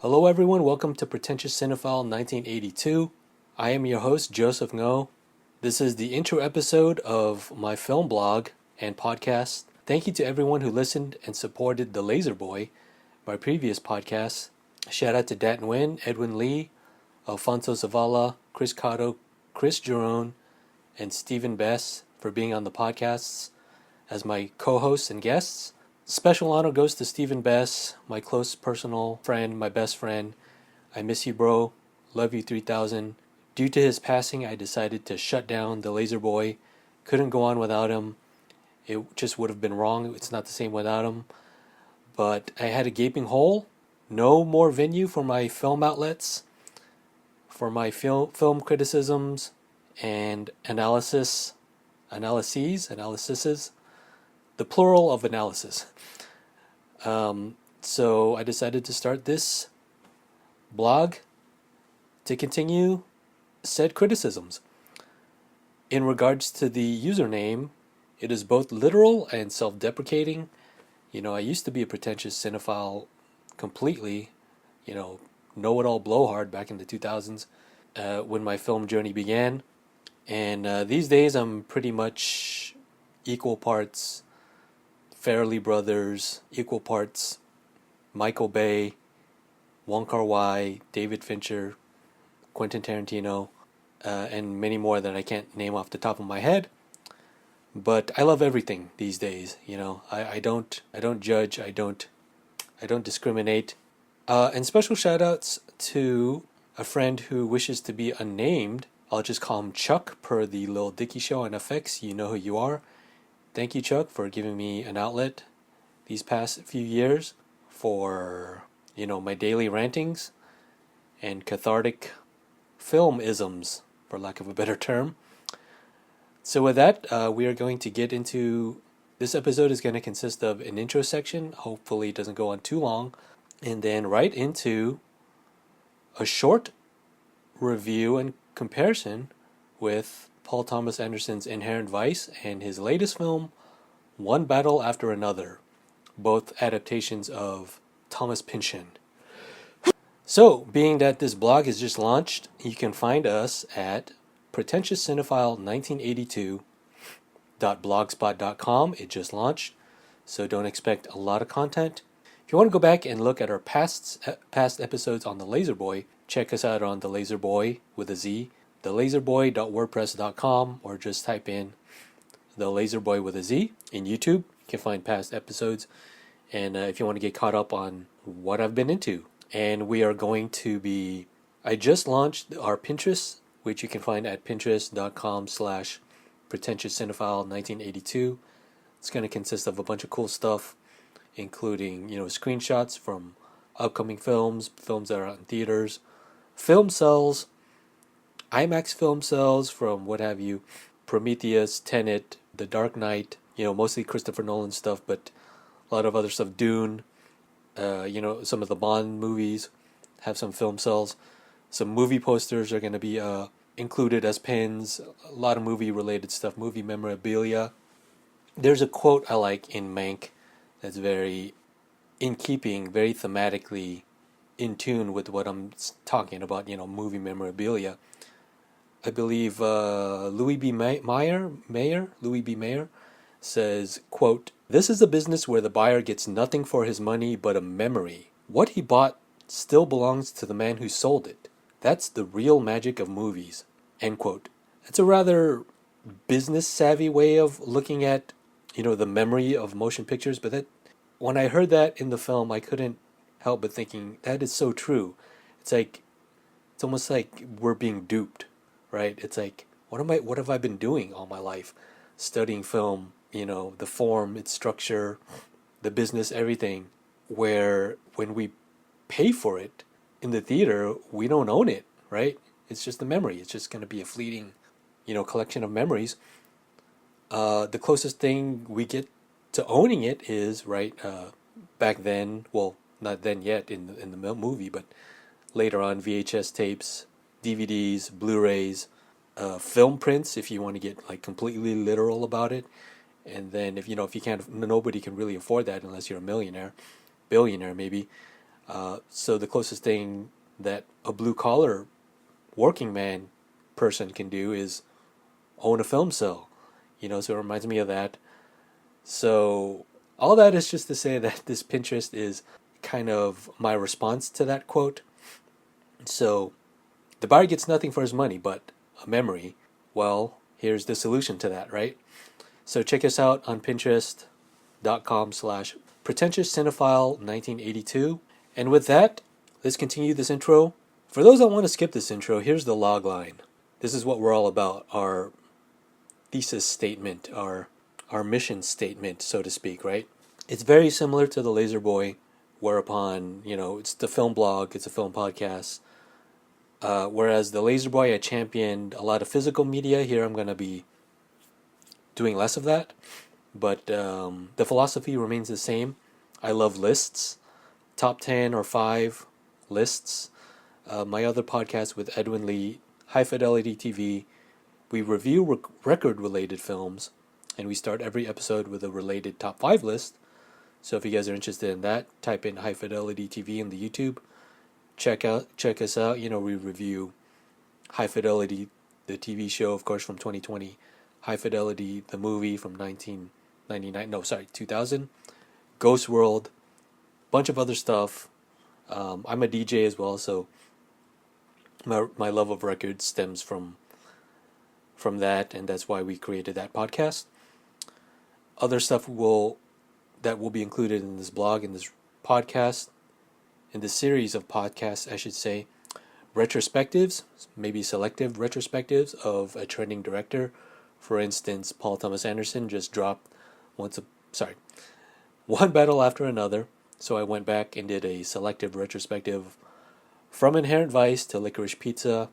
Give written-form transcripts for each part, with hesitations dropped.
Hello everyone, welcome to Pretentious Cinephile 1982. I am your host, Joseph Ngo. This is the intro episode of my film blog and podcast. Thank you to everyone who listened and supported The Laser Boy, my previous podcast. Shout out to Dat Nguyen, Edwin Lee, Alfonso Zavala, Chris Cotto, Chris Jerome, and Stephen Bess for being on the podcasts as my co-hosts and guests. Special honor goes to Stephen Bess, my close personal friend, my best friend. I miss you, bro. Love you 3000. Due to his passing, I decided to shut down The Laser Boy. Couldn't go on without him. It just would have been wrong. It's not the same without him. But I had a gaping hole. No more venue for my film outlets, for my film criticisms and analyses, the plural of analysis. So I decided to start this blog to continue said criticisms. In regards to the username, it is both literal and self-deprecating. I used to be a pretentious cinephile completely, know-it-all blowhard back in the 2000s when my film journey began. And these days I'm pretty much equal parts Farrelly Brothers, equal parts Michael Bay, Wong Kar-wai, David Fincher, Quentin Tarantino, and many more that I can't name off the top of my head. But I love everything these days. I don't judge. I don't discriminate. And special shout outs to a friend who wishes to be unnamed. I'll just call him Chuck per the Lil Dicky Show on FX. You know who you are. Thank you, Chuck, for giving me an outlet these past few years for, my daily rantings and cathartic film isms, for lack of a better term. So with that, we are going to get into, this episode is going to consist of an intro section. Hopefully it doesn't go on too long. And then right into a short review and comparison with Paul Thomas Anderson's Inherent Vice and his latest film, One Battle After Another, both adaptations of Thomas Pynchon. So, being that this blog is just launched, you can find us at pretentiouscinephile1982.blogspot.com. It just launched, so don't expect a lot of content. If you want to go back and look at our past episodes on The Laser Boy, check us out on The Laser Boy with a Z, thelaserboy.wordpress.com, or just type in The Laser Boy with a Z in YouTube. You can find past episodes, and if you want to get caught up on what I've been into. And we are going to be, I just launched our Pinterest, which you can find at pinterest.com/pretentiouscinephile1982. It's going to consist of a bunch of cool stuff, including, screenshots from upcoming films that are out in theaters, film cells, IMAX film cells from what have you, Prometheus, Tenet, The Dark Knight, mostly Christopher Nolan stuff, but a lot of other stuff, Dune, some of the Bond movies have some film cells. Some movie posters are going to be included as pins, a lot of movie related stuff, movie memorabilia. There's a quote I like in Mank that's very in keeping, very thematically in tune with what I'm talking about, movie memorabilia. I believe Louis B. Mayer says, quote, "This is a business where the buyer gets nothing for his money but a memory. What he bought still belongs to the man who sold it. That's the real magic of movies." End quote. It's a rather business-savvy way of looking at, the memory of motion pictures, but when I heard that in the film, I couldn't help but thinking, that is so true. It's almost like we're being duped. Right? It's like, what have I been doing all my life? Studying film, the form, its structure, the business, everything, where when we pay for it in the theater, we don't own it, right? It's just a memory. It's just going to be a fleeting, collection of memories. The closest thing we get to owning it is, right, back then, well, not then yet in the movie, but later on, VHS tapes, DVDs, Blu-rays, film prints, if you want to get completely literal about it. And then if you can't, nobody can really afford that unless you're a millionaire, billionaire maybe. So the closest thing that a blue collar working man person can do is own a film cell. So it reminds me of that. So all that is just to say that this Pinterest is kind of my response to that quote. So the buyer gets nothing for his money but a memory. Well, here's the solution to that, right? So check us out on pinterest.com/pretentiouscinephile1982. And with that, let's continue this intro. For those that want to skip this intro, here's the log line. This is what we're all about, our thesis statement, our mission statement, so to speak, right? It's very similar to the Laser Boy, whereupon, it's the film blog, it's a film podcast. Whereas the Laser Boy, I championed a lot of physical media. Here I'm going to be doing less of that. But the philosophy remains the same. I love lists, top 10 or 5 lists. My other podcast with Edwin Lee, High Fidelity TV, we review record-related films, and we start every episode with a related top 5 list. So if you guys are interested in that, type in High Fidelity TV in the YouTube. Check us out. We review High Fidelity, the TV show, of course, from 2020. High Fidelity, the movie from 2000. Ghost World, bunch of other stuff. I'm a DJ as well, so my love of records stems from that, and that's why we created that podcast. Other stuff that will be included in this blog, in this podcast, in this series of podcasts, I should say, retrospectives, maybe selective retrospectives of a trending director. For instance, Paul Thomas Anderson just dropped One Battle After Another, so I went back and did a selective retrospective from Inherent Vice to Licorice Pizza.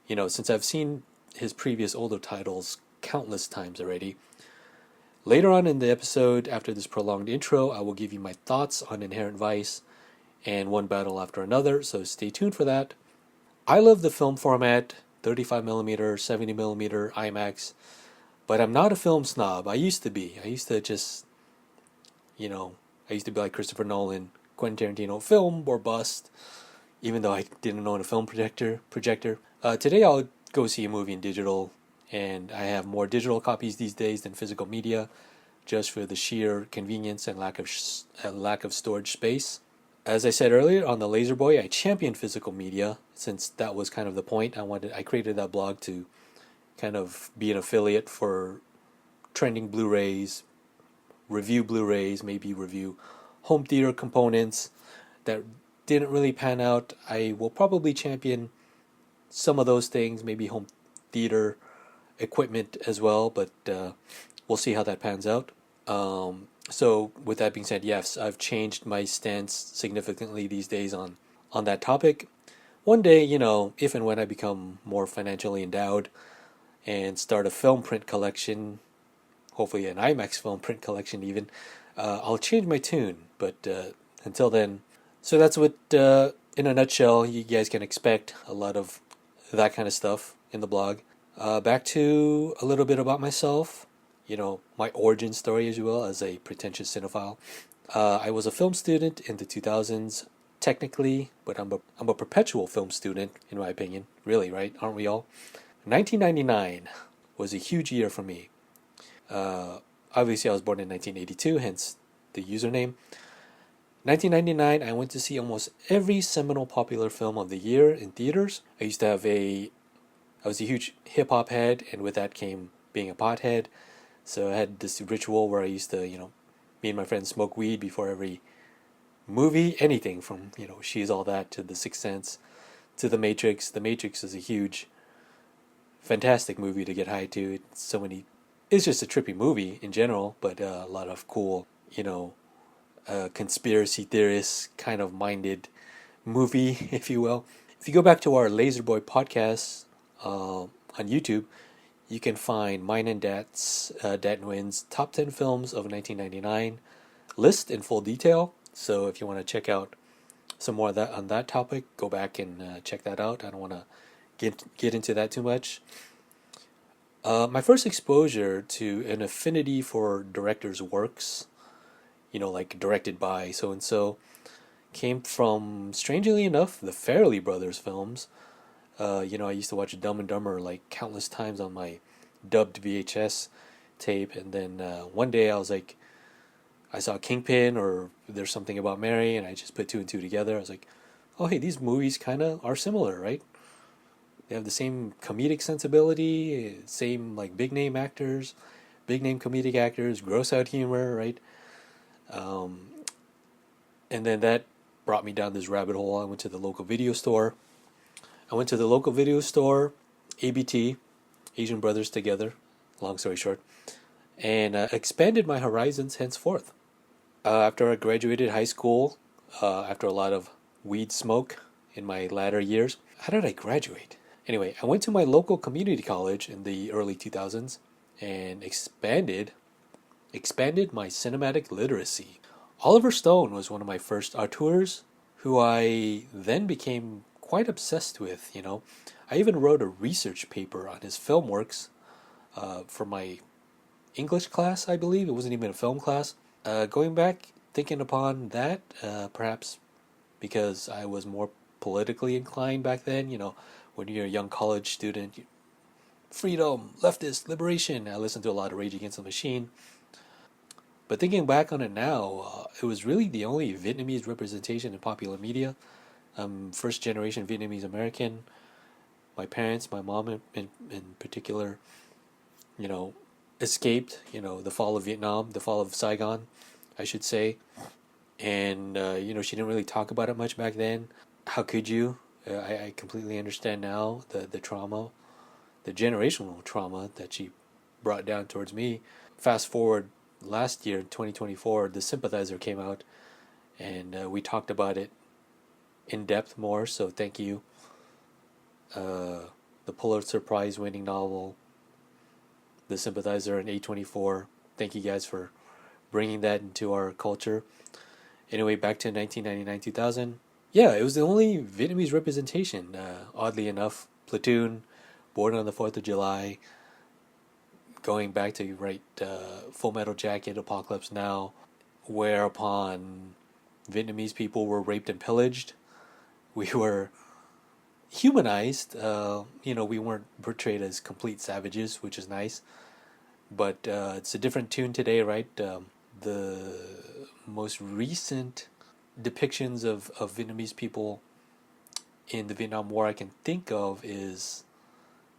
Since I've seen his previous older titles countless times already. Later on in the episode, after this prolonged intro, I will give you my thoughts on Inherent Vice and One Battle After Another, so stay tuned for that. I love the film format, 35mm, 70mm, IMAX, but I'm not a film snob. I used to be. I used to be like Christopher Nolan, Quentin Tarantino, film or bust, even though I didn't own a film projector. Today I'll go see a movie in digital, and I have more digital copies these days than physical media, just for the sheer convenience and lack of storage space. As I said earlier, on the Laser Boy, I championed physical media, since that was kind of the point. I created that blog to kind of be an affiliate for trending Blu-rays, review Blu-rays, maybe review home theater components that didn't really pan out. I will probably champion some of those things, maybe home theater equipment as well, but we'll see how that pans out. So with that being said, yes, I've changed my stance significantly these days on that topic. One day, if and when I become more financially endowed and start a film print collection, hopefully an IMAX film print collection even, I'll change my tune. But until then, so that's what, in a nutshell, you guys can expect a lot of that kind of stuff in the blog. Back to a little bit about myself, my origin story, as well, as a pretentious cinephile. I was a film student in the 2000s, technically, but I'm a perpetual film student, in my opinion. Really, right? Aren't we all? 1999 was a huge year for me. Obviously, I was born in 1982, hence the username. 1999, I went to see almost every seminal popular film of the year in theaters. I was a huge hip-hop head, and with that came being a pothead. So I had this ritual where I used to, me and my friends smoke weed before every movie, anything from, She's All That to The Sixth Sense to The Matrix. The Matrix is a huge, fantastic movie to get high to. It's just a trippy movie in general, but a lot of cool, conspiracy theorist kind of minded movie, if you will. If you go back to our Laserboy podcast on YouTube, you can find mine and Dat and Wynn's top 10 films of 1999 list in full detail. So if you want to check out some more of that on that topic, go back and check that out. I don't want to get into that too much. My first exposure to an affinity for directors' works, like directed by so and so, came from, strangely enough, the Farrelly Brothers films. I used to watch Dumb and Dumber like countless times on my dubbed VHS tape, and then one day I was like, I saw Kingpin or There's Something About Mary, and I just put two and two together. I was like, oh hey, these movies kind of are similar, right? They have the same comedic sensibility, same like big name comedic actors, gross out humor, right? Um, and then that brought me down this rabbit hole. I went to the local video store. ABT, Asian Brothers Together, long story short, and expanded my horizons henceforth. After I graduated high school, after a lot of weed smoke in my latter years, how did I graduate? Anyway, I went to my local community college in the early 2000s and expanded my cinematic literacy. Oliver Stone was one of my first auteurs who I then became quite obsessed with, you know. I even wrote a research paper on his film works for my English class, I believe. It wasn't even a film class. Going back, thinking upon that, perhaps because I was more politically inclined back then, you know, when you're a young college student, freedom, leftist, liberation. I listened to a lot of Rage Against the Machine. But thinking back on it now, it was really the only Vietnamese representation in popular media. I'm first generation Vietnamese American. My parents, my mom in particular, you know, escaped, you know, the fall of Vietnam, the fall of Saigon, I should say. And, she didn't really talk about it much back then. How could you? I completely understand now the trauma, the generational trauma that she brought down towards me. Fast forward last year, 2024, The Sympathizer came out, and we talked about it in depth more, so thank you. The Pulitzer Prize winning novel, The Sympathizer, and A24. Thank you guys for bringing that into our culture. Anyway, back to 1999-2000. Yeah, it was the only Vietnamese representation, oddly enough. Platoon, Born on the 4th of July, going back to Full Metal Jacket, Apocalypse Now, whereupon Vietnamese people were raped and pillaged. We were humanized. We weren't portrayed as complete savages, which is nice. But it's a different tune today, right? The most recent depictions of Vietnamese people in the Vietnam War I can think of is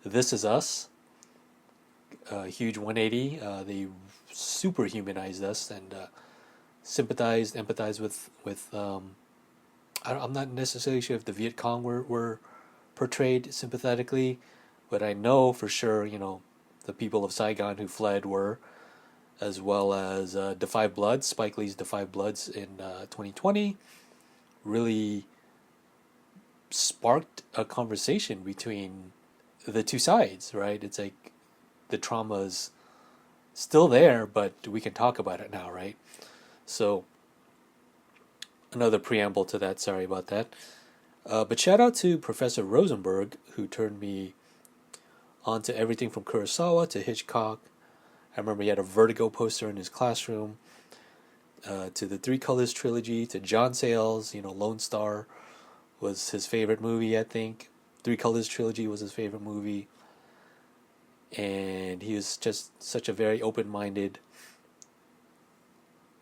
This Is Us. Huge 180. They super humanized us and empathized with. I'm not necessarily sure if the Viet Cong were portrayed sympathetically, but I know for sure, the people of Saigon who fled were, as well as Da 5 Bloods, Spike Lee's Da 5 Bloods in 2020, really sparked a conversation between the two sides, right? It's like the trauma's still there, but we can talk about it now, right? So, another preamble to that, sorry about that. But shout out to Professor Rosenberg, who turned me onto everything from Kurosawa to Hitchcock. I remember he had a Vertigo poster in his classroom, to the Three Colors trilogy, to John Sayles, Lone Star was his favorite movie, I think. Three Colors trilogy was his favorite movie. And he was just such a very open-minded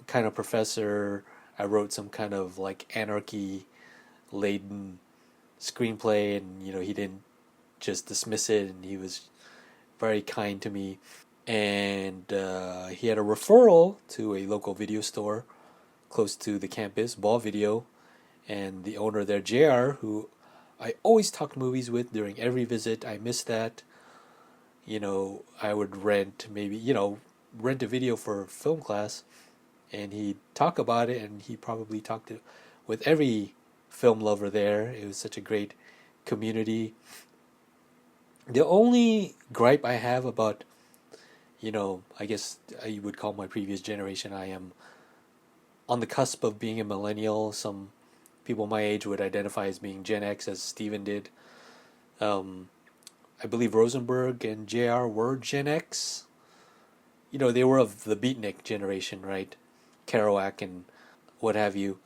kind of professor. I wrote some kind of like anarchy-laden screenplay, and he didn't just dismiss it, and he was very kind to me. And he had a referral to a local video store close to the campus, Ball Video, and the owner there, JR, who I always talked movies with during every visit. I miss that. I would rent a video for film class, and he'd talk about it, and he probably talked with every film lover there. It was such a great community. The only gripe I have about, I guess I would call my previous generation, I am on the cusp of being a millennial. Some people my age would identify as being Gen X, as Steven did. I believe Rosenberg and JR were Gen X. They were of the beatnik generation, right? Kerouac and what have you.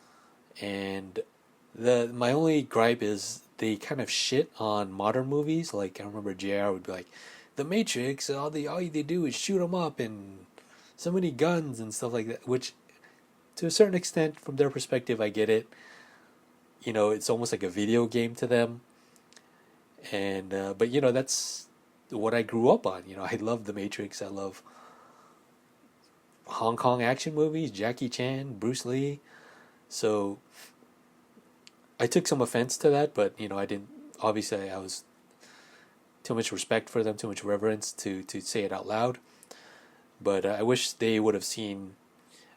And my only gripe is they kind of shit on modern movies. Like I remember JR would be like, "The Matrix, all they do is shoot them up and so many guns and stuff like that." Which, to a certain extent, from their perspective, I get it. It's almost like a video game to them. And but that's what I grew up on. I love The Matrix. I love Hong Kong action movies, Jackie Chan, Bruce Lee. So I took some offense to that, but I didn't. Obviously, I was too much respect for them, too much reverence to say it out loud. But I wish they would have seen.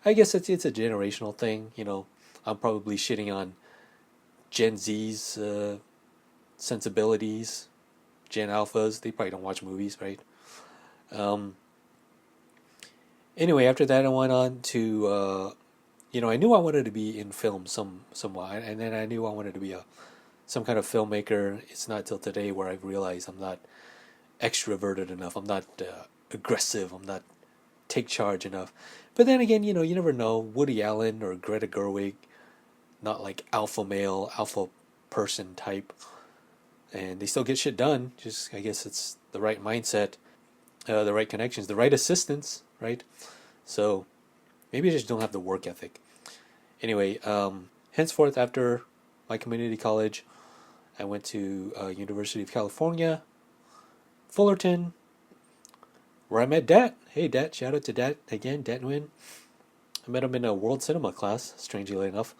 I guess it's a generational thing. I'm probably shitting on Gen Z's sensibilities, Gen Alphas. They probably don't watch movies, right? Um, anyway, after that, I went on to. I knew I wanted to be in film somewhat, and then I knew I wanted to be some kind of filmmaker. It's not till today where I've realized I'm not extroverted enough. I'm not aggressive. I'm not take charge enough. But then again, you never know. Woody Allen or Greta Gerwig, not like alpha male, alpha person type, and they still get shit done. Just I guess it's the right mindset, the right connections, the right assistance, right? So maybe I just don't have the work ethic. Anyway, henceforth after my community college, I went to University of California, Fullerton, where I met Dat. Hey, Dat, shout out to Dat again, Dat Nguyen. I met him in a world cinema class, strangely enough.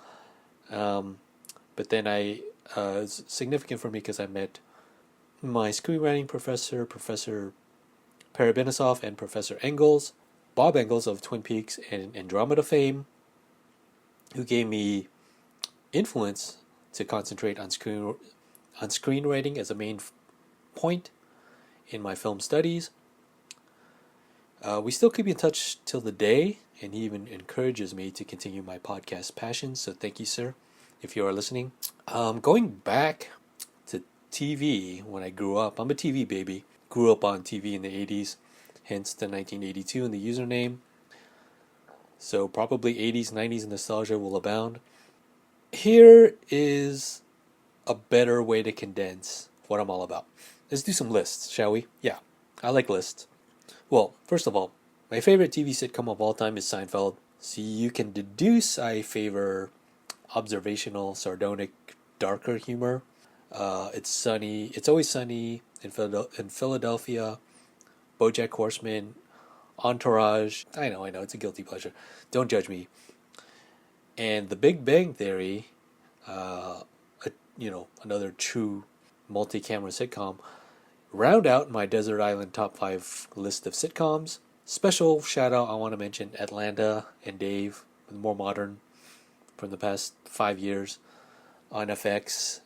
But then it's significant for me because I met my screenwriting professor, Professor Parabinosov, and Professor Engels, Bob Engels of Twin Peaks and Andromeda fame, who gave me influence to concentrate on screenwriting as a main point in my film studies. We still keep in touch till the day, and he even encourages me to continue my podcast passion. So thank you, sir, if you are listening. Going back to TV, when I grew up, I'm a TV baby. Grew up on TV in the 80s, hence the 1982 in the username. So probably 80s, 90s nostalgia will abound. Here is a better way to condense what I'm all about. Let's do some lists, shall we? Yeah, I like lists. Well, first of all, my favorite TV sitcom of all time is Seinfeld. So you can deduce I favor observational, sardonic, darker humor. It's sunny. It's always sunny in Philadelphia. BoJack Horseman, Entourage. I know. It's a guilty pleasure. Don't judge me. And The Big Bang Theory, another true multi-camera sitcom, round out my Desert Island top 5 list of sitcoms. Special shout out, I want to mention Atlanta and Dave, more modern, from the past 5 years on FX.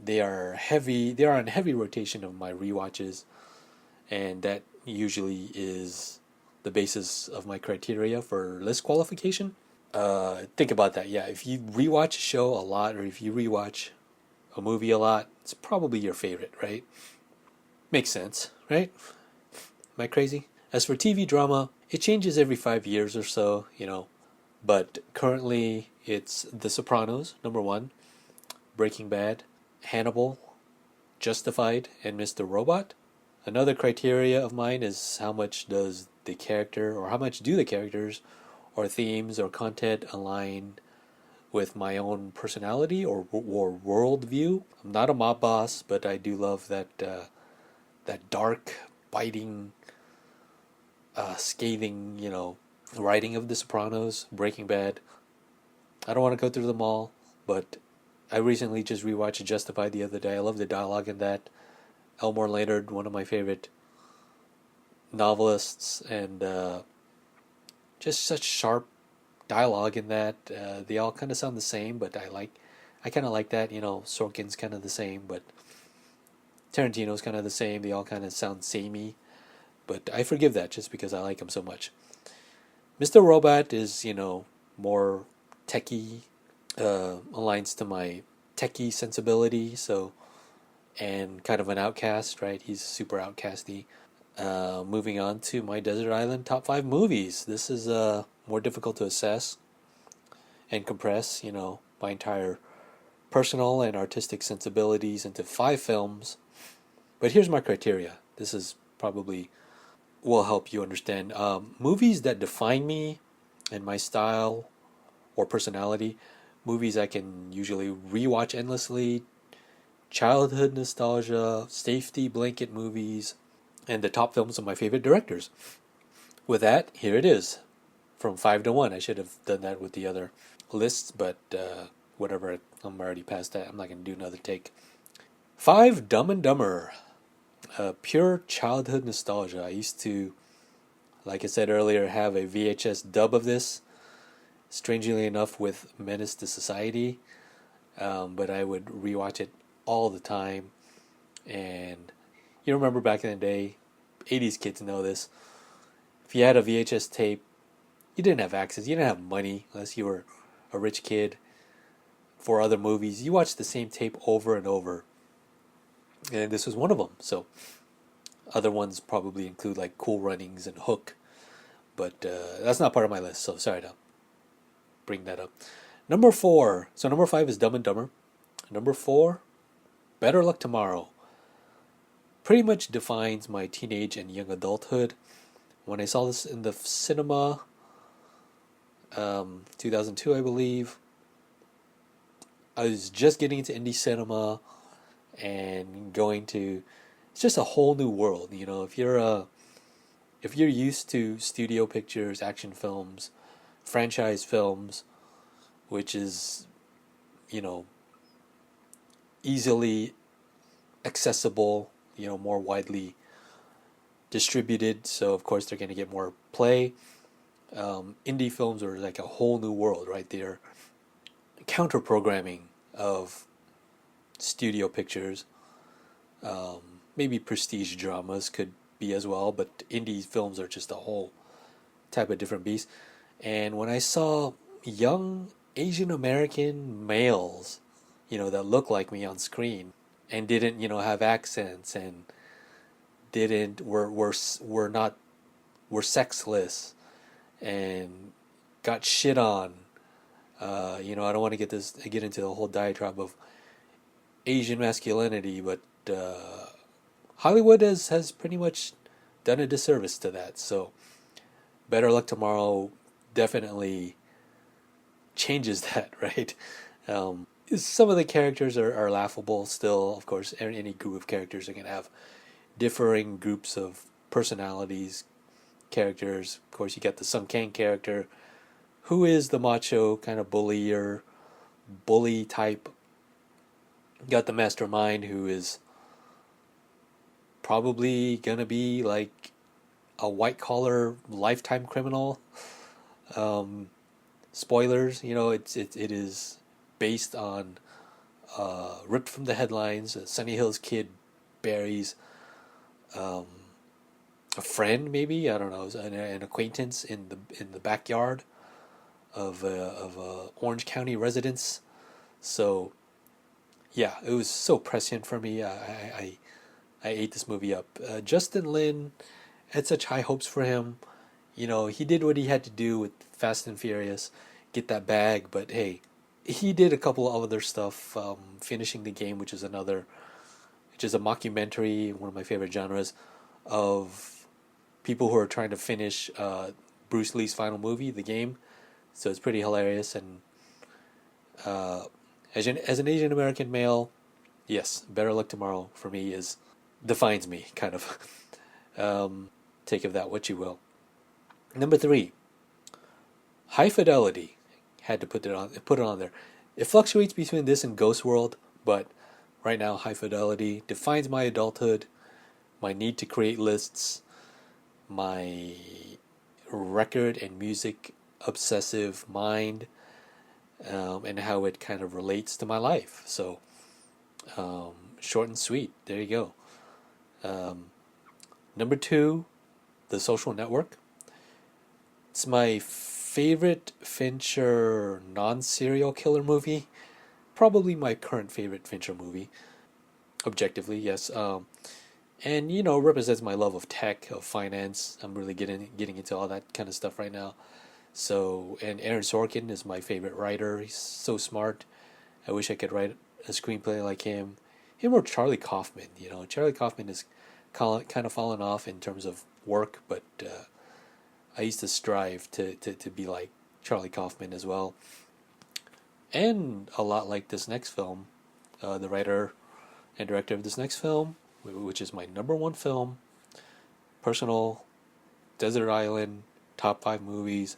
They are on heavy rotation of my rewatches, and that usually is the basis of my criteria for list qualification. Think about that. Yeah, if you rewatch a show a lot, or if you rewatch a movie a lot, it's probably your favorite, right? Makes sense, right? Am I crazy? As for TV drama, it changes every 5 years or so, but currently it's The Sopranos, number 1, Breaking Bad, Hannibal, Justified, and Mr. Robot. Another criteria of mine is how much do the characters or themes or content align with my own personality or worldview. I'm not a mob boss, but I do love that dark, biting, scathing, writing of The Sopranos, Breaking Bad. I don't want to go through them all, but I recently just rewatched Justified the other day. I love the dialogue in that. Elmore Leonard, one of my favorite novelists, and just such sharp dialogue in that. They all kind of sound the same, but I kind of like that. Sorkin's kind of the same, but Tarantino's kind of the same. They all kind of sound samey, but I forgive that just because I like him so much. Mr. Robot is, more techie, aligns to my techie sensibility, and kind of an outcast, right? He's super outcasty. Moving on to my Desert Island top 5 movies. This is more difficult to assess. and compress, my entire personal and artistic sensibilities into 5 films. But here's my criteria. This is probably will help you understand. Movies that define me and my style or personality. Movies I can usually rewatch endlessly. Childhood nostalgia, safety blanket movies, and the top films of my favorite directors. With that, here it is. From 5 to 1. I should have done that with the other lists, but whatever. I'm already past that. I'm not going to do another take. 5, Dumb and Dumber. Pure childhood nostalgia. I used to, like I said earlier, have a VHS dub of this. Strangely enough, with Menace to Society. But I would rewatch it all the time. And you remember back in the day, 80s kids know this. If you had a VHS tape, you didn't have access. You didn't have money unless you were a rich kid for other movies. You watched the same tape over and over. And this was one of them. So other ones probably include like Cool Runnings and Hook. But that's not part of my list, so sorry to bring that up. Number 4. So number 5 is Dumb and Dumber. Number 4, Better Luck Tomorrow. Pretty much defines my teenage and young adulthood. When I saw this in the cinema, 2002, I believe, I was just getting into indie cinema and going to. It's just a whole new world, If you're used to studio pictures, action films, franchise films, which is, easily accessible, more widely distributed, so of course they're going to get more play. Indie films are like a whole new world, right? They're counter programming of studio pictures. Maybe prestige dramas could be as well, but indie films are just a whole type of different beast. And when I saw young Asian American males, that look like me on screen and didn't, have accents and didn't were sexless and got shit on. I don't want to get into the whole diatribe of Asian masculinity, but Hollywood has pretty much done a disservice to that. So Better Luck Tomorrow definitely changes that, right? Some of the characters are laughable still. Of course, any group of characters are going to have differing groups of personalities, characters. Of course, you got the Sung Kang character, who is the macho kind of bully type. You got the mastermind, who is probably going to be like a white-collar lifetime criminal. Spoilers, it is based on ripped from the headlines. Sunny Hills Kid buries a friend, maybe, I don't know, an acquaintance in the backyard of a Orange County residence. So yeah, it was so prescient for me. I ate this movie up. Justin Lin had such high hopes for him. He did what he had to do with Fast and Furious, get that bag. But hey, he did a couple of other stuff. Finishing the Game, which is a mockumentary, one of my favorite genres, of people who are trying to finish Bruce Lee's final movie, The Game. So it's pretty hilarious. And as an Asian American male, yes, Better Luck Tomorrow for me defines me, kind of. Take of that what you will. Number 3, High Fidelity. Had to put it on there. It fluctuates between this and Ghost World, but right now High Fidelity defines my adulthood, my need to create lists, my record and music obsessive mind, and how it kind of relates to my life. So short and sweet. There you go. Number 2, The Social Network. It's my favorite Fincher non-serial killer movie. Probably my current favorite Fincher movie. Objectively, yes. And represents my love of tech, of finance. I'm really getting into all that kind of stuff right now. So, and Aaron Sorkin is my favorite writer. He's so smart. I wish I could write a screenplay like him. Him or Charlie Kaufman. Charlie Kaufman is kind of fallen off in terms of work, but I used to strive to be like Charlie Kaufman as well. And a lot like this next film, the writer and director of this next film, which is my number one film, personal, desert island, top 5 movies,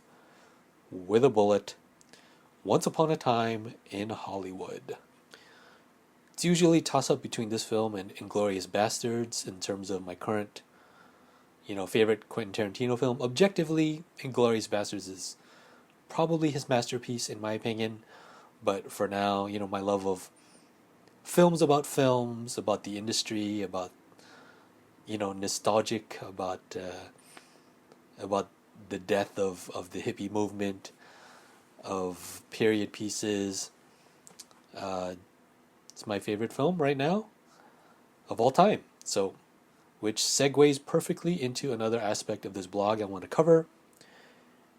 with a bullet, Once Upon a Time in Hollywood. It's usually toss up between this film and Inglourious Bastards in terms of my current, favorite Quentin Tarantino film. Objectively, Inglourious Bastards is probably his masterpiece in my opinion, but for now, my love of films, about the industry, about nostalgic, about the death of the hippie movement, of period pieces. It's my favorite film right now of all time. So, which segues perfectly into another aspect of this blog I want to cover.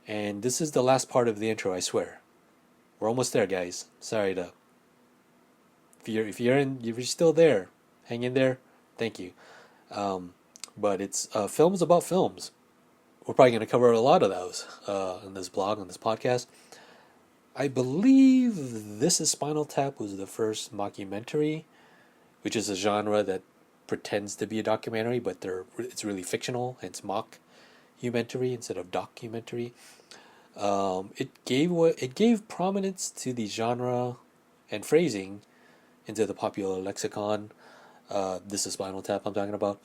And this is the last part of the intro, I swear. We're almost there, guys. Sorry to. If you're still there, hang in there. Thank you. But it's films about films. We're probably going to cover a lot of those in this blog, on this podcast. I believe This Is Spinal Tap was the first mockumentary, which is a genre that pretends to be a documentary, but it's really fictional, hence mockumentary instead of documentary. It gave prominence to the genre and phrasing into the popular lexicon. This Is Spinal Tap I'm talking about.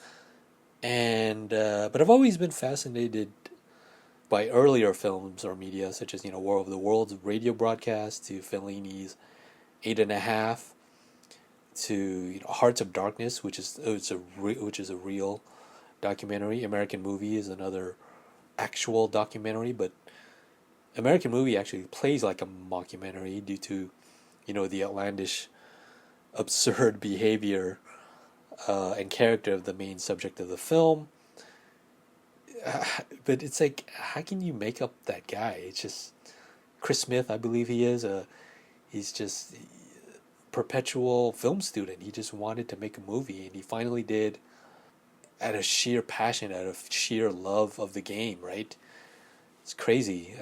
And but I've always been fascinated by earlier films or media, such as War of the Worlds radio broadcast, to Fellini's 8.5, to Hearts of Darkness, which is a real documentary. American Movie is another actual documentary, but American Movie actually plays like a mockumentary due to the outlandish, absurd behavior and character of the main subject of the film. But it's like, how can you make up that guy? It's just Chris Smith, I believe he is. He's just a perpetual film student. He just wanted to make a movie, and he finally did, out of sheer passion, out of sheer love of the game. Right? It's crazy.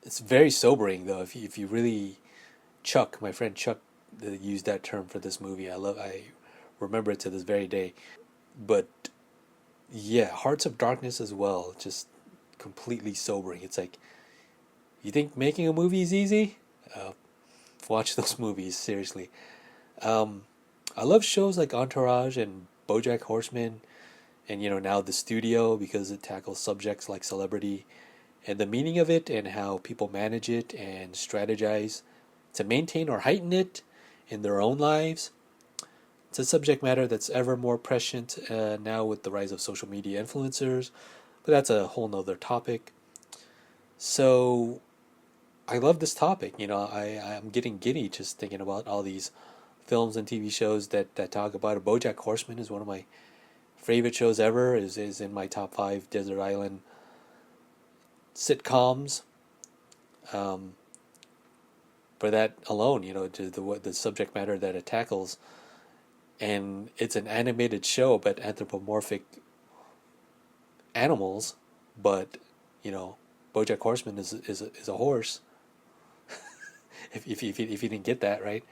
It's very sobering, though. If you really, Chuck, my friend Chuck, used that term for this movie. I remember it to this very day. But yeah, Hearts of Darkness as well, just completely sobering. It's like, you think making a movie is easy? Watch those movies, seriously. I love shows like Entourage and BoJack Horseman, and now The Studio, because it tackles subjects like celebrity and the meaning of it, and how people manage it and strategize to maintain or heighten it in their own lives. It's a subject matter that's ever more prescient now with the rise of social media influencers, but that's a whole nother topic. So I love this topic. I'm getting giddy just thinking about all these films and TV shows that talk about it. BoJack Horseman is one of my favorite shows ever, is in my top 5 desert island sitcoms. For that alone, to the subject matter that it tackles. And it's an animated show, but anthropomorphic animals. But BoJack Horseman is a horse. if you didn't get that right,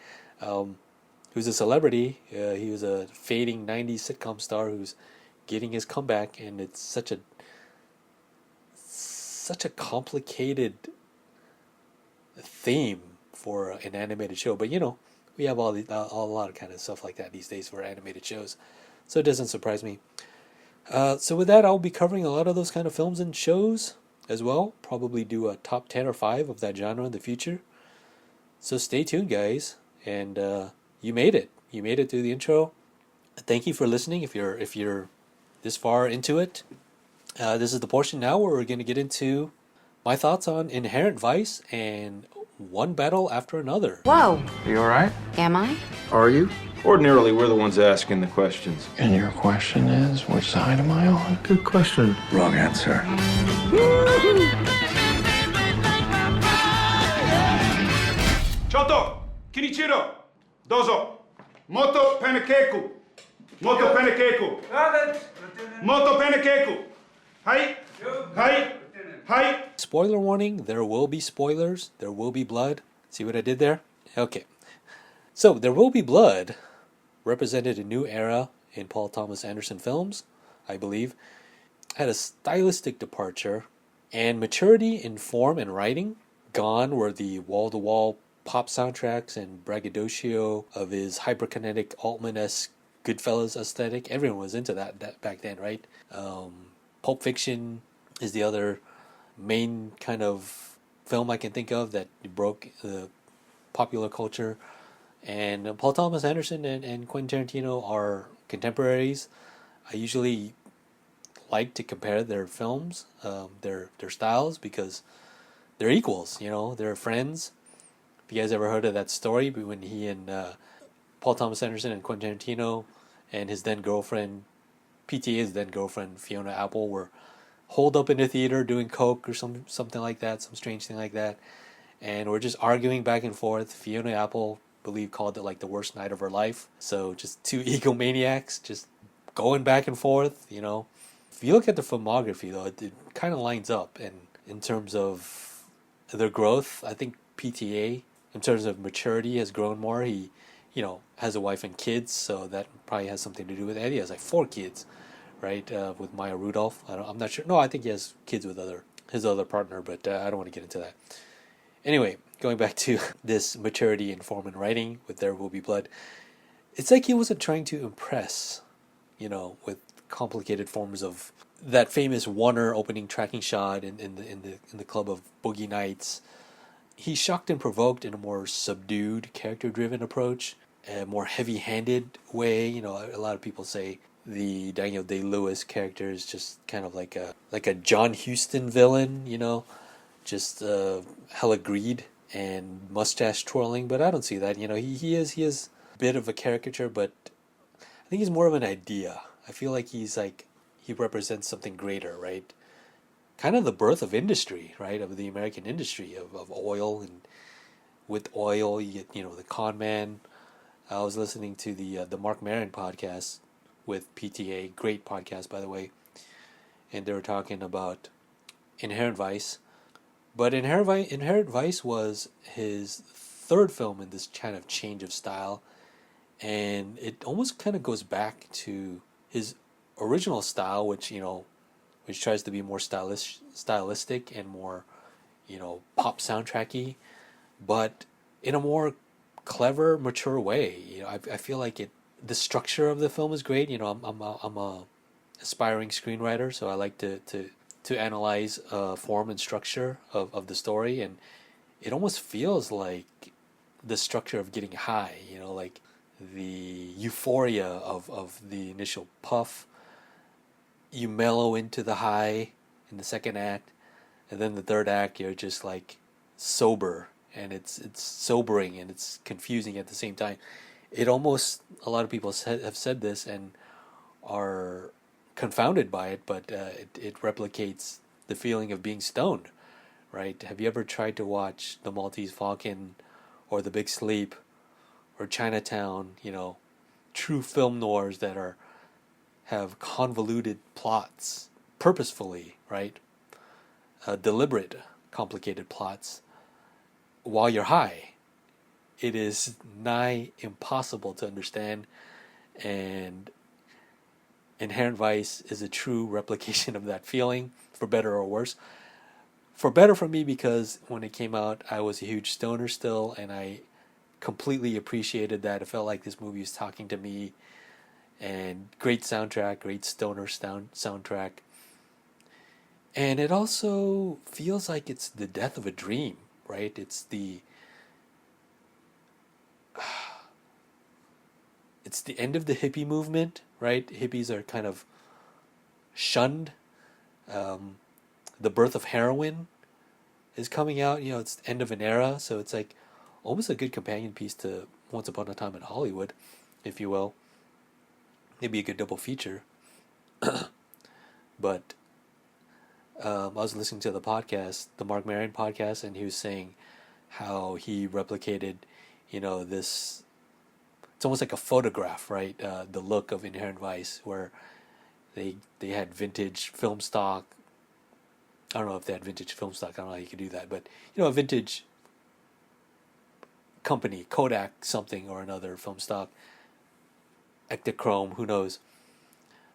who's a celebrity. He was a fading '90s sitcom star who's getting his comeback, and it's such a complicated theme for an animated show. But we have a lot of kind of stuff like that these days for animated shows, so it doesn't surprise me. So with that, I'll be covering a lot of those kind of films and shows as well. Probably do a top 10 or 5 of that genre in the future. So stay tuned, guys, and you made it. You made it through the intro. Thank you for listening. If you're this far into it, this is the portion now where we're going to get into my thoughts on Inherent Vice and One Battle After Another. Whoa. Are you all right? Am I? Are you? Ordinarily, we're the ones asking the questions. And your question is, which side am I on? Good question. Wrong answer. Choto, Kinichiro, Dozo. Moto Panakeku. Moto Panakeku. Moto Panakeku. Hai. Hai. Hai. Spoiler warning, there will be spoilers, there will be blood. See what I did there? Okay. So, There Will Be Blood represented a new era in Paul Thomas Anderson films, I believe. Had a stylistic departure and maturity in form and writing. Gone were the wall-to-wall pop soundtracks and braggadocio of his hyperkinetic Altman-esque Goodfellas aesthetic. Everyone was into that back then, right? Pulp Fiction is the other main kind of film I can think of that broke the popular culture. And Paul Thomas Anderson and Quentin Tarantino are contemporaries. I usually like to compare their films, their styles, because they're equals. They're friends. Have you guys ever heard of that story when he and Paul Thomas Anderson and Quentin Tarantino and his then girlfriend, PTA's then girlfriend Fiona Apple, were holed up in a theater doing coke or something like that, some strange thing like that, and we're just arguing back and forth. Fiona Apple, called it like the worst night of her life. So just two egomaniacs just going back and forth. If you look at the filmography, though, it kind of lines up, and in terms of their growth, I think PTA, in terms of maturity, has grown more. He, has a wife and kids, so that probably has something to do with it. He has like 4 kids, right, with Maya Rudolph. I'm not sure. No, I think he has kids with his other partner, but I don't want to get into that. Anyway, going back to this maturity in form and writing with There Will Be Blood, it's like he wasn't trying to impress, with complicated forms of that famous Warner opening tracking shot in the club of Boogie Nights. He shocked and provoked in a more subdued, character-driven approach, a more heavy-handed way. A lot of people say the Daniel Day-Lewis character is just kind of like a John Huston villain, just hella greed and mustache twirling, but I don't see that. He is a bit of a caricature, but I think he's more of an idea. I feel like he represents something greater, right? Kind of the birth of industry, right? Of the American industry of oil, and with oil you get the con man. I was listening to the Mark Maron podcast with PTA, great podcast by the way, and they were talking about Inherent Vice. But Inherent Vice was his third film in this kind of change of style, and it almost kind of goes back to his original style, which tries to be more stylistic and more, pop soundtracky, but in a more clever, mature way. I feel like the structure of the film is great. I'm a aspiring screenwriter, so I like to analyze form and structure of the story, and it almost feels like the structure of getting high, like the euphoria of the initial puff. You mellow into the high in the second act, and then the third act you're just like sober, and it's sobering and it's confusing at the same time. It almost, a lot of people have said this and are confounded by it, but it replicates the feeling of being stoned, right? Have you ever tried to watch The Maltese Falcon or The Big Sleep or Chinatown, true film noirs that have convoluted plots purposefully, right? Deliberate, complicated plots while you're high. It is nigh impossible to understand, and Inherent Vice is a true replication of that feeling, for better or worse. For better for me, because when it came out, I was a huge stoner still, and I completely appreciated that. It felt like this movie was talking to me, and great soundtrack, great stoner soundtrack. And it also feels like it's the death of a dream, right? It's the end of the hippie movement, right? Hippies are kind of shunned. The birth of heroin is coming out. It's the end of an era, so it's like almost a good companion piece to Once Upon a Time in Hollywood, if you will. Maybe a good double feature. But I was listening to the podcast, the Mark Maron podcast, and he was saying how he replicated, this. It's almost like a photograph, right? The look of Inherent Vice, where they had vintage film stock. I don't know if they had vintage film stock. I don't know how you could do that, but a vintage company, Kodak something or another film stock, Ektachrome, who knows?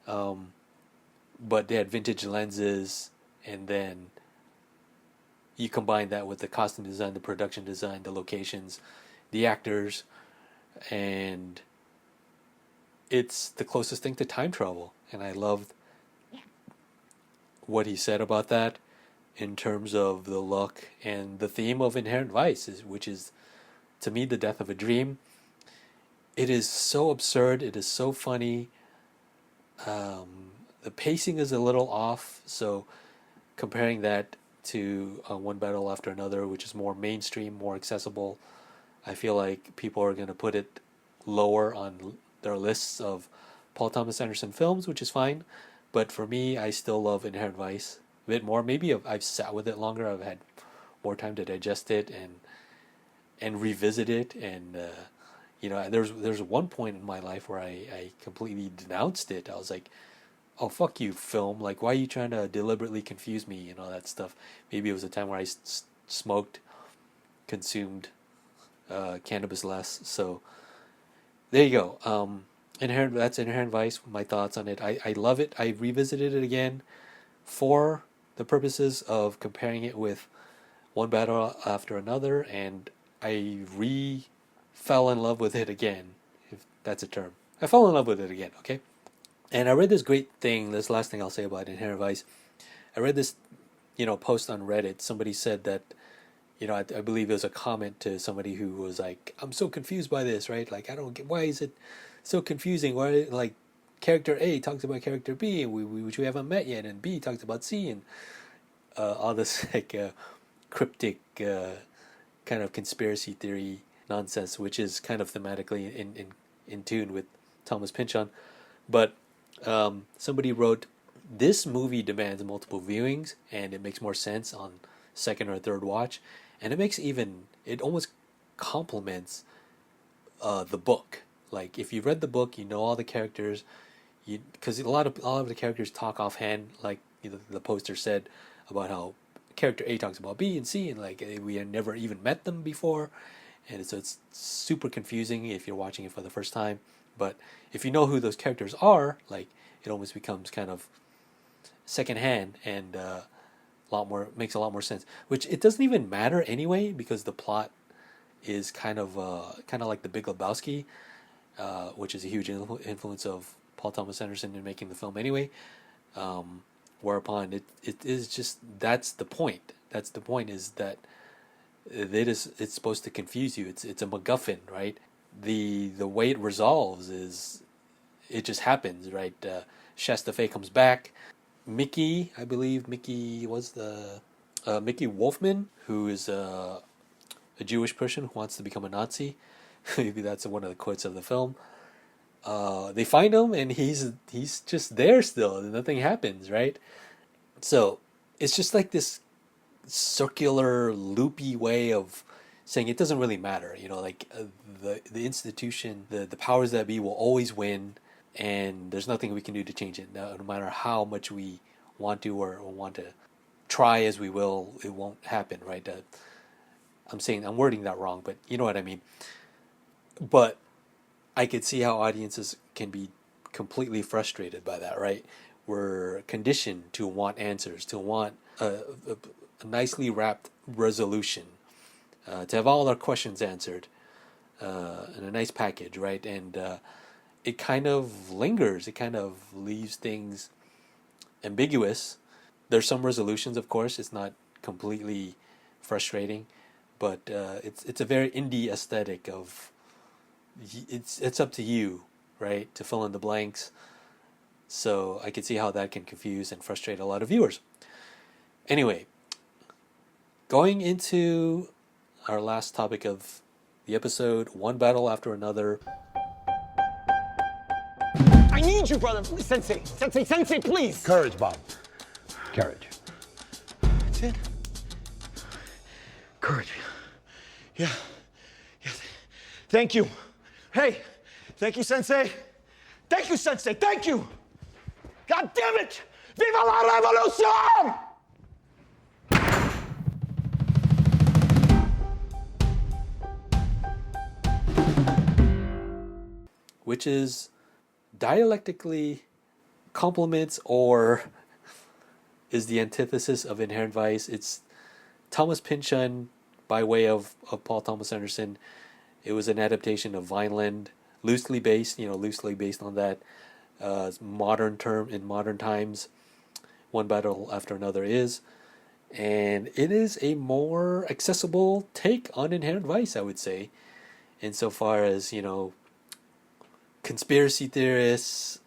But they had vintage lenses, and then you combine that with the costume design, the production design, the locations, the actors, and it's the closest thing to time travel. And I loved what he said about that in terms of the look and the theme of Inherent Vice, which is, to me, the death of a dream. It is so absurd. It is so funny. The pacing is a little off, so comparing that to One Battle After Another, which is more mainstream, more accessible, I feel like people are going to put it lower on their lists of Paul Thomas Anderson films, which is fine. But for me, I still love Inherent Vice a bit more. Maybe I've sat with it longer. I've had more time to digest it and revisit it. And there's one point in my life where I completely denounced it. I was like, oh, fuck you, film. Like, why are you trying to deliberately confuse me and all that stuff? Maybe it was a time where I smoked, consumed cannabis less. So there you go. That's Inherent Vice. My thoughts on it. I love it. I revisited it again for the purposes of comparing it with One Battle After Another, and I fell in love with it again, if that's a term. I fell in love with it again, okay? And I read this great thing, this last thing I'll say about Inherent Vice. I read this, post on Reddit. Somebody said that, I believe it was a comment to somebody who was like, I'm so confused by this, right? Like, I don't get, why is it so confusing? Why, like, character A talks about character B, which we haven't met yet, and B talks about C, and all this, like, cryptic kind of conspiracy theory nonsense, which is kind of thematically in tune with Thomas Pynchon. But somebody wrote, this movie demands multiple viewings, and it makes more sense on second or third watch, and it almost complements the book. Like, if you've read the book, you know all the characters, because a lot of the characters talk offhand, like the poster said about how character A talks about B and C, and like we had never even met them before, and so it's super confusing if you're watching it for the first time. But if you know who those characters are, like, it almost becomes kind of secondhand and makes a lot more sense. Which it doesn't even matter anyway, because the plot is kind of like The Big Lebowski, which is a huge influence of Paul Thomas Anderson in making the film anyway. Whereupon it is just, that's the point. That's the point, is that it's supposed to confuse you. It's a MacGuffin, right? The way it resolves is it just happens, right? Shasta Fay comes back. Mickey, I believe Mickey was Mickey Wolfman, who is a Jewish person who wants to become a Nazi. Maybe that's one of the quotes of the film. They find him, and he's just there still, and nothing happens, right? So it's just like this circular, loopy way of saying it doesn't really matter, like the institution, the powers that be will always win, and there's nothing we can do to change it. No matter how much we want to or want to try as we will, it won't happen, right? I'm wording that wrong, but you know what I mean. But I could see how audiences can be completely frustrated by that, right? We're conditioned to want answers, to want a nicely wrapped resolution, to have all our questions answered in a nice package, right? And it kind of lingers. It kind of leaves things ambiguous. There's some resolutions, of course. It's not completely frustrating, but it's a very indie aesthetic of it's up to you, right, to fill in the blanks. So I could see how that can confuse and frustrate a lot of viewers. Anyway, going into our last topic of the episode, One Battle After Another. I need you, brother. Sensei, please. Courage, Bob. Courage. That's it. Courage. Yeah. Yeah. Thank you. Hey, thank you, Sensei. Thank you, Sensei. Thank you. God damn it! Viva la revolution! Which is dialectically complements or is the antithesis of Inherent Vice. It's Thomas Pynchon by way of Paul Thomas Anderson. It was an adaptation of Vineland, loosely based on that modern term in modern times. One Battle After Another is. And it is a more accessible take on Inherent Vice, I would say, insofar as, conspiracy theorists,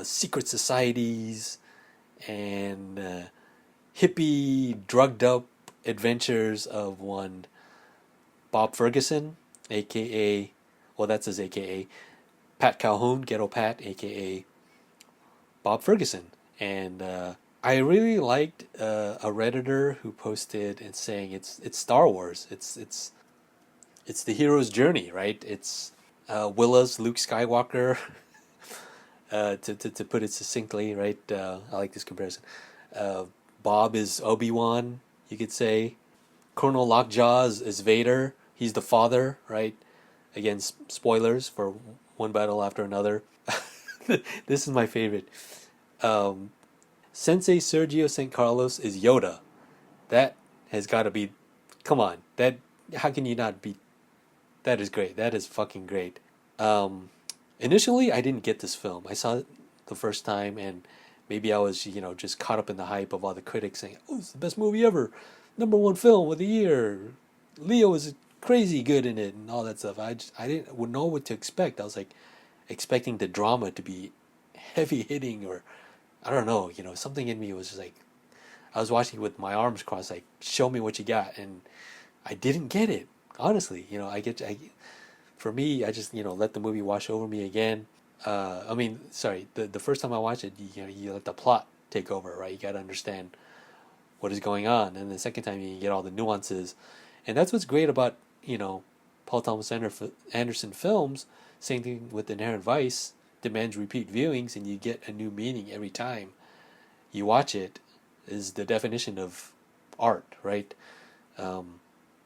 secret societies, and hippie, drugged up adventures of one Bob Ferguson, aka, well, that's his aka, Pat Calhoun, Ghetto Pat, aka Bob Ferguson. And I really liked a Redditor who posted and saying it's Star Wars. It's the hero's journey, right? It's Willa's Luke Skywalker, to put it succinctly, right? I like this comparison. Bob is Obi-Wan, you could say. Colonel Lockjaw is Vader. He's the father, right? Again, spoilers for One Battle After Another. This is my favorite. Sensei Sergio St. Carlos is Yoda. That has got to be... Come on. How can you not be... That is great. That is fucking great. Initially, I didn't get this film. I saw it the first time, and maybe I was, just caught up in the hype of all the critics saying, "Oh, it's the best movie ever. #1 film of the year. Leo is crazy good in it," and all that stuff. I didn't know what to expect. I was like expecting the drama to be heavy hitting, or I don't know. Something in me was just like, I was watching with my arms crossed, like, show me what you got, and I didn't get it. Honestly, for me, I just, let the movie wash over me again. The first time I watched it, you let the plot take over, right? You got to understand what is going on. And the second time, you get all the nuances. And that's what's great about, Paul Thomas Anderson films. Same thing with Inherent Vice, demands repeat viewings, and you get a new meaning every time you watch it, is the definition of art, right?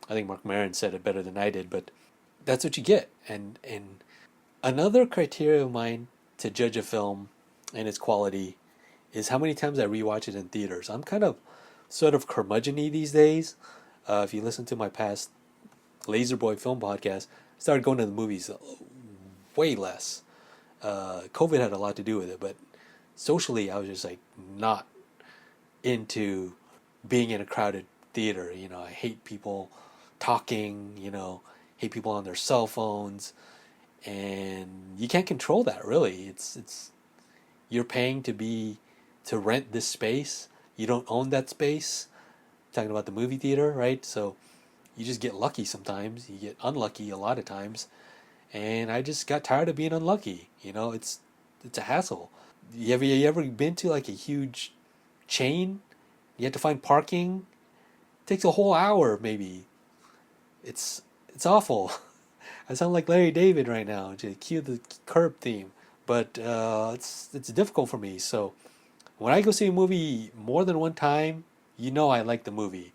I think Mark Maron said it better than I did, but that's what you get. And another criteria of mine to judge a film and its quality is how many times I rewatch it in theaters. I'm kind of sort of curmudgeon-y these days. If you listen to my past Laserboy film podcast, I started going to the movies way less. COVID had a lot to do with it, but socially I was just like not into being in a crowded theater. I hate people talking, hate people on their cell phones, and you can't control that, really. It's you're paying to rent this space. You don't own that space. Talking about the movie theater, right? So you just get lucky sometimes. You get unlucky a lot of times. And I just got tired of being unlucky. It's a hassle. You ever been to like a huge chain? You have to find parking. It takes a whole hour, maybe. It's awful. I sound like Larry David right now to cue the Curb theme, but it's difficult for me. So when I go see a movie more than one time, I like the movie,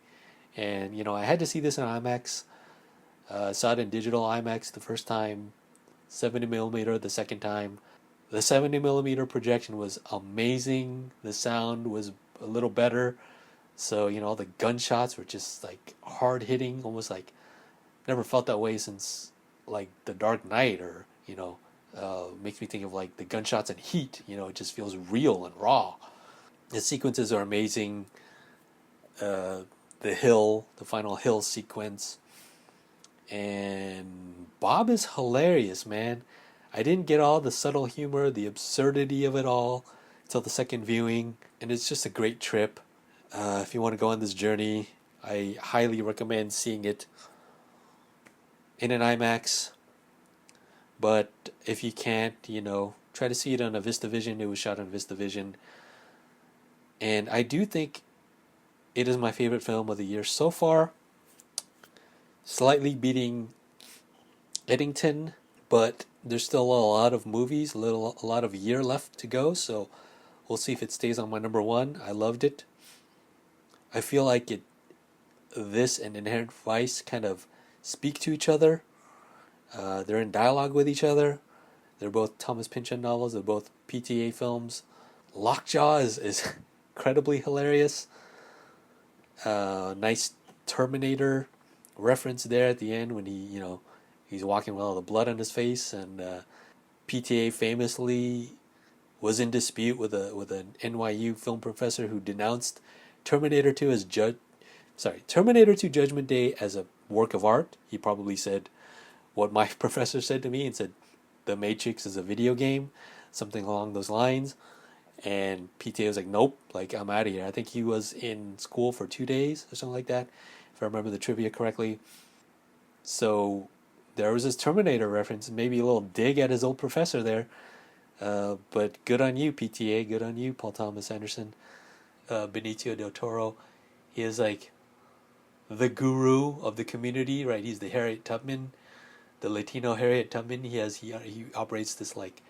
and I had to see this in IMAX. Saw it in digital IMAX the first time, 70mm the second time. The 70mm projection was amazing. The sound was a little better. So, all the gunshots were just like hard hitting, almost like never felt that way since like The Dark Knight, or, makes me think of like the gunshots in Heat. It just feels real and raw. The sequences are amazing. The final hill sequence. And Bob is hilarious, man. I didn't get all the subtle humor, the absurdity of it all until the second viewing, and it's just a great trip. If you want to go on this journey, I highly recommend seeing it in an IMAX. But if you can't, try to see it on a VistaVision. It was shot on VistaVision. And I do think it is my favorite film of the year so far. slightly beating Eddington, but there's still a lot of movies, a lot of year left to go, so we'll see if it stays on my number one. I loved it. I feel like this and Inherent Vice kind of speak to each other. They're in dialogue with each other. They're both Thomas Pynchon novels. They're both PTA films. Lockjaw is incredibly hilarious. Nice Terminator reference there at the end when he's walking with all the blood on his face, and PTA famously was in dispute with an NYU film professor who denounced Terminator 2 Terminator 2 Judgment Day as a work of art. He probably said what my professor said to me and said The Matrix is a video game, something along those lines. And PTA was like, nope, like, I'm out of here. I think he was in school for 2 days or something like that, if I remember the trivia correctly. So there was this Terminator reference, maybe a little dig at his old professor there. But good on you, PTA. Good on you, Paul Thomas Anderson. Benicio del Toro. He is like the guru of the community, right? He's the Harriet Tubman, the Latino Harriet Tubman. He operates this like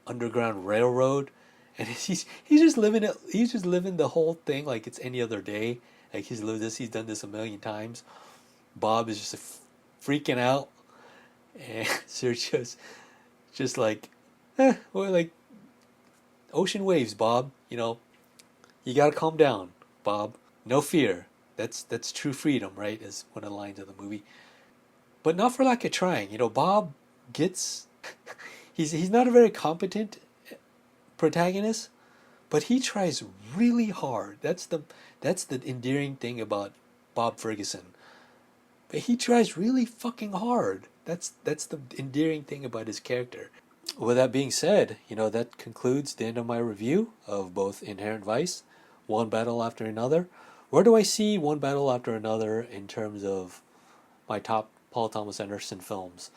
underground railroad. And he's just living it. He's just living the whole thing like it's any other day. Like he's lived this. He's done this a million times. Bob is just freaking out, and so just like, well, like ocean waves, Bob. You gotta calm down, Bob. No fear. That's true freedom, right? Is one of the lines of the movie. But not for lack of trying. Bob gets. He's not a very competent protagonist, but he tries really hard. That's the endearing thing about Bob Ferguson. But he tries really fucking hard. That's the endearing thing about his character. With that being said, that concludes the end of my review of both Inherent Vice, One Battle After Another. Where do I see One Battle After Another in terms of my top Paul Thomas Anderson films?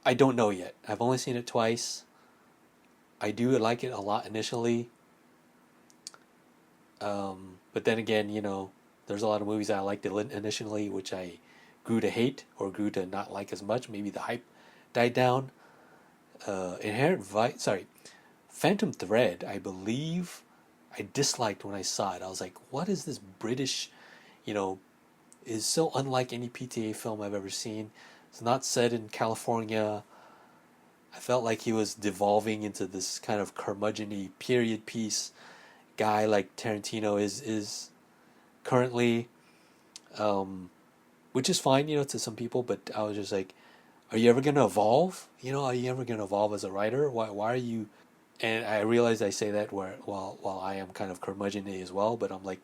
I don't know yet. I've only seen it twice. I do like it a lot initially. But then again, there's a lot of movies I liked initially, which I grew to hate or grew to not like as much. Maybe the hype died down. Phantom Thread, I believe I disliked when I saw it. I was like, what is this British, is so unlike any PTA film I've ever seen. It's not set in California. I felt like he was devolving into this kind of curmudgeon-y period piece guy like Tarantino is currently, which is fine, to some people, but I was just like, are you ever going to evolve? Are you ever going to evolve as a writer? Why are you... And I realize I say that while I am kind of curmudgeon-y as well, but I'm like,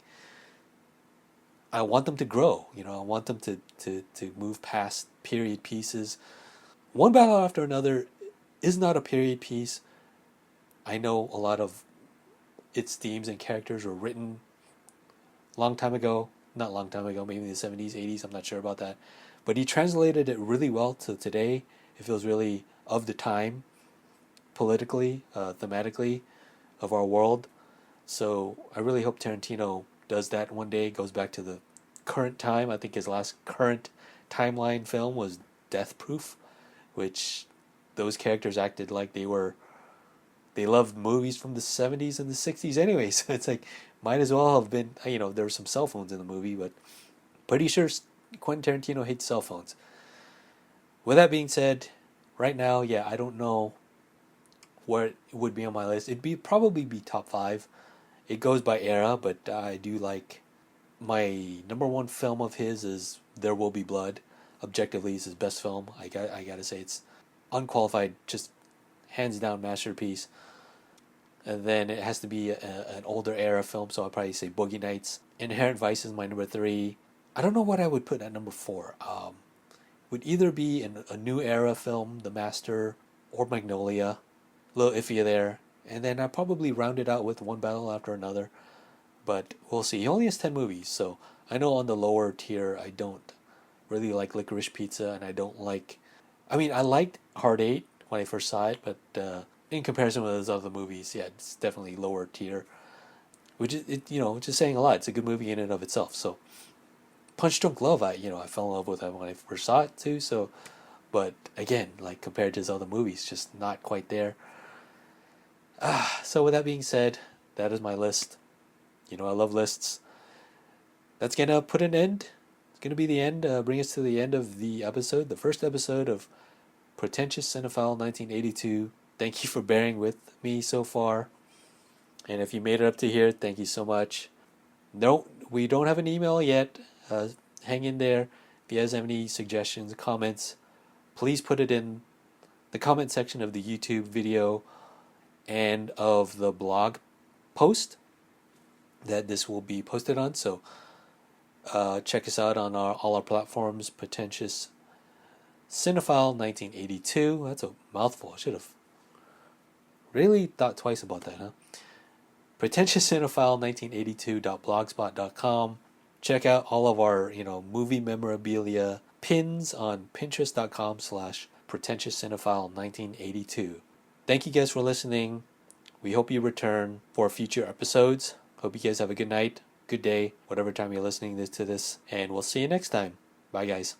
I want them to grow, I want them to move past period pieces. One Battle After Another is not a period piece. I know a lot of its themes and characters were written not long time ago, maybe in the 70s, 80s, I'm not sure about that. But he translated it really well to today. It feels really of the time, politically, thematically, of our world. So I really hope Tarantino does that one day, goes back to the current time. I think his last current timeline film was Death Proof, which those characters acted like they loved movies from the 70s and the 60s anyway, so it's like, might as well have been, there were some cell phones in the movie, but pretty sure Quentin Tarantino hates cell phones. With that being said, right now, I don't know where it would be on my list. It'd probably be top 5. It goes by era, but I do like, my number one film of his is There Will Be Blood. Objectively, it's his best film. I gotta say, it's unqualified, just hands down masterpiece. And then it has to be an older era film, so I'll probably say Boogie Nights. Inherent Vice is my number 3. I don't know what I would put at number 4. Would either be a new era film, The Master, or Magnolia. A little iffy there. And then I'd probably round it out with One Battle After Another. But we'll see. He only has 10 movies, so I know on the lower tier I don't really like Licorice Pizza, and I don't like... I liked Hard 8 when I first saw it, but in comparison with those other movies, it's definitely lower tier. Which is, which is saying a lot. It's a good movie in and of itself. So Punch Drunk Love, I fell in love with that when I first saw it too. So, but again, like compared to his other movies, just not quite there. So with that being said, that is my list. I love lists. That's gonna put an end. It's gonna be the end. Bring us to the end of the episode, the first episode of Pretentious Cinephile 1982. Thank you for bearing with me so far. And if you made it up to here, thank you so much. No, we don't have an email yet. Hang in there. If you guys have any suggestions, comments, please put it in the comment section of the YouTube video and of the blog post that this will be posted on. So check us out on all our platforms. Pretentious Cinephile 1982. That's a mouthful. I should have really thought twice about that, huh? pretentiouscinephile1982.blogspot.com. Check out all of our, movie memorabilia pins on pinterest.com/pretentiouscinephile1982. Thank you guys for listening. We hope you return for future episodes. Hope you guys have a good night, good day, whatever time you're listening to this, and we'll see you next time. Bye, guys.